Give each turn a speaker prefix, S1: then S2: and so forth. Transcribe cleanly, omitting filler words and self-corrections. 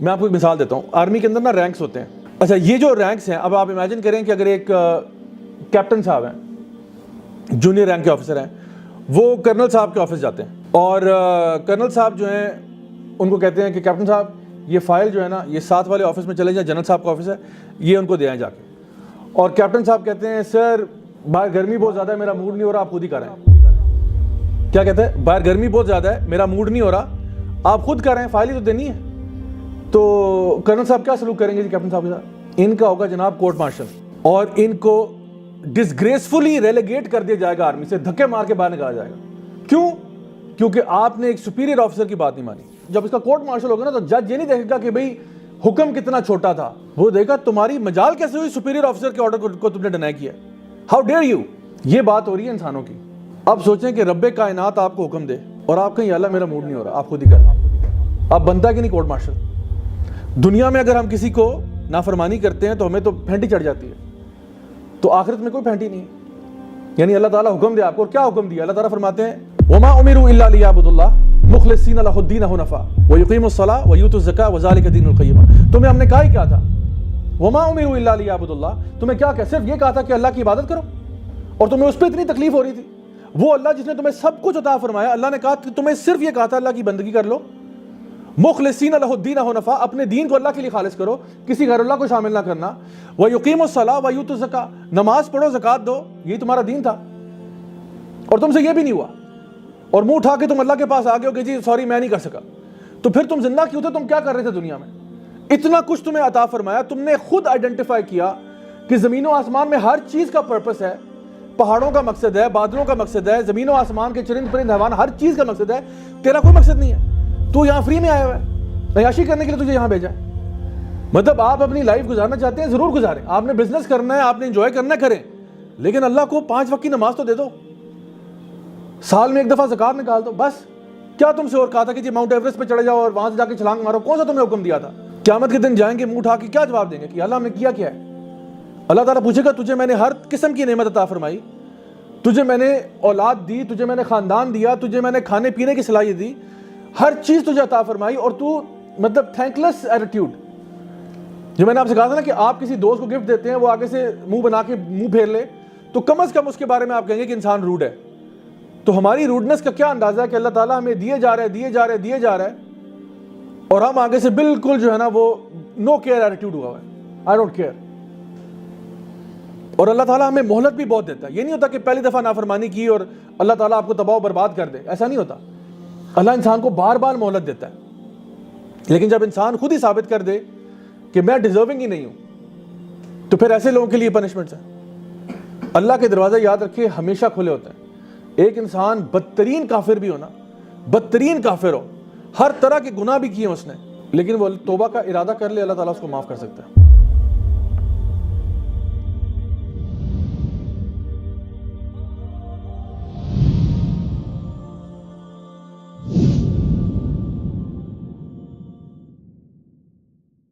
S1: میں آپ کو ایک مثال دیتا ہوں. آرمی کے اندر نا رینکس ہوتے ہیں. اچھا یہ جو رینکس ہیں, اب آپ امیجن کریں کہ اگر ایک کیپٹن صاحب ہیں, جونیئر رینک کے آفیسر ہیں, وہ کرنل صاحب کے آفس جاتے ہیں, اور کرنل صاحب جو ہیں ان کو کہتے ہیں کہ کیپٹن صاحب یہ فائل جو ہے نا یہ 7 والے آفس میں چلے جائیں, جنرل صاحب کا آفس ہے, یہ ان کو دے آئیں جا کے. اور کیپٹن صاحب کہتے ہیں سر باہر گرمی بہت زیادہ ہے, میرا موڈ نہیں ہو رہا, آپ خود ہی کریں. کیا کہتے ہیں؟ باہر گرمی بہت زیادہ ہے, میرا موڈ نہیں ہو رہا, آپ خود کریں, فائل ہی تو دینی ہے. تو کرنل صاحب کیا سلوک کریں گے جی کیپٹن صاحب کے ساتھ؟ ان کا ہوگا جناب کورٹ مارشل, اور ان کو ڈسگریسفلی ریلیگیٹ کر دیا جائے گا, آرمی سے دھکے مار کے باہر نکالا جائے گا. کیوں؟ کیونکہ آپ نے ایک سپیریئر آفیسر کی بات نہیں مانی. جب اس کا کورٹ مارشل ہوگا نا تو جج یہ نہیں دیکھے گا کہ بھئی حکم کتنا چھوٹا تھا, وہ دیکھا تمہاری مجال کیسے ہوئی سپیریئر آفیسر کے آرڈر کو تم نے ڈینائی کیا. How dare you. یہ بات ہو رہی ہے انسانوں کی. اب سوچیں کہ رب کائنات آپ کو حکم دے اور آپ کہیں اللہ میرا موڈ نہیں ہو رہا, آپ خود ہی کریں. آپ بنتا کہ نہیں کورٹ مارشل؟ دنیا میں اگر ہم کسی کو نافرمانی کرتے ہیں تو ہمیں تو پھینٹی چڑھ جاتی ہے, تو آخرت میں کوئی پھینٹی نہیں. یعنی اللہ تعالیٰ حکم دے آپ کو, اور کیا حکم دیا؟ اللہ تعالیٰ فرماتے ہیں وَمَا أُمِرُوا إِلَّا لِيَعْبُدُوا اللَّهَ مُخْلِصِينَ لَهُ الدِّينَ حُنَفَاءَ وَيُقِيمُوا الصَّلَاةَ وَيُؤْتُوا الزَّكَاةَ وَذَلِكَ دِينُ الْقَيِّمَةِ. تمہیں ہم نے کہا ہی کیا تھا؟ وَمَا أُمِرُوا إِلَّا لِيَعْبُدُوا اللَّهَ. تمہیں کیا کہا؟ صرف یہ کہا تھا کہ اللہ کی عبادت کرو, اور تمہیں اس پہ اتنی تکلیف ہو رہی تھی. وہ اللہ جس نے تمہیں سب کچھ عطا فرمایا, اللہ نے کہا کہ تمہیں صرف یہ کہا تھا اللہ کی بندگی کر لو. مخلصین لہ الدین حنفاء, اپنے دین کو اللہ کے لیے خالص کرو, کسی غیر اللہ کو شامل نہ کرنا. وَيُقِيمُوا الصَّلَاةَ وَيُؤْتُوا الزَّكَاةَ, نماز پڑھو زکوٰۃ دو, یہی تمہارا دین تھا. اور تم سے یہ بھی نہیں ہوا, اور منہ اٹھا کے تم اللہ کے پاس آ گئے ہو کہ جی سوری میں نہیں کر سکا. تو پھر تم زندہ کیوں تھے؟ تم کیا کر رہے تھے دنیا میں؟ اتنا کچھ تمہیں عطا فرمایا, تم نے خود آئیڈینٹیفائی کیا کہ زمین و آسمان میں ہر چیز کا پرپس ہے. پہاڑوں کا مقصد ہے, بادلوں کا مقصد ہے, زمین و آسمان کے چرند پرند حیوان, ہر چیز کا مقصد ہے. تیرا کوئی مقصد نہیں ہے, تو یہاں فری میں آیا ہوا ہے, عیاشی کرنے کے لیے تجھے یہاں بھیجا ہے. مطلب آپ اپنی لائف گزارنا چاہتے ہیں, ضرور گزاریں. آپ نے بزنس کرنا ہے, آپ نے انجوائے کرنا ہے, کریں, لیکن اللہ کو 5 وقت کی نماز تو دے دو, سال میں 1 دفعہ زکوٰۃ نکال دو. بس کیا تم سے اور کہا تھا کہ جی ماؤنٹ ایوریسٹ پہ چڑھے جاؤ اور وہاں سے جا کے چھلانگ مارو؟ کون سا تمہیں حکم دیا تھا؟ قیامت کے دن جائیں گے منہ اٹھا کے کیا جواب دیں گے کہ اللہ ہم نے کیا کیا ہے؟ اللہ تعالیٰ پوچھے گا تجھے میں نے ہر قسم کی نعمت عطا فرمائی, تجھے میں نے اولاد دی, تجھے میں نے خاندان دیا, تجھے میں نے کھانے پینے کی صلاحیت دی, ہر چیز تجھے عطا فرمائی, اور تو مطلب تھینک لیس ایٹیٹیوڈ. جو میں نے آپ سے کہا تھا نا کہ آپ کسی دوست کو گفٹ دیتے ہیں, وہ آگے سے منہ بنا کے منہ پھیر لے, تو کم از کم اس کے بارے میں آپ کہیں گے کہ انسان روڈ ہے. تو ہماری روڈنس کا کیا اندازہ ہے کہ اللہ تعالیٰ ہمیں دیے جا رہا ہے, اور ہم آگے سے بالکل جو ہے نا وہ نو کیئر ایٹیٹیوڈ ہوا ہے, آئی ڈونٹ کیئر. اور اللہ تعالیٰ ہمیں مہلت بھی بہت دیتا ہے. یہ نہیں ہوتا کہ پہلی دفعہ نافرمانی کی اور اللہ تعالیٰ آپ کو تباہ و برباد کر دے, ایسا نہیں ہوتا. اللہ انسان کو بار بار مہلت دیتا ہے, لیکن جب انسان خود ہی ثابت کر دے کہ میں ڈیزرونگ ہی نہیں ہوں, تو پھر ایسے لوگوں کے لیے پنشمنٹس ہیں. اللہ کے دروازے یاد رکھیے ہمیشہ کھلے ہوتے ہیں. ایک انسان بدترین کافر بھی ہونا, بدترین کافر ہو, ہر طرح کے گناہ بھی کیے اس نے, لیکن وہ توبہ کا ارادہ کر لے, اللہ تعالیٰ اس کو معاف کر سکتا ہے.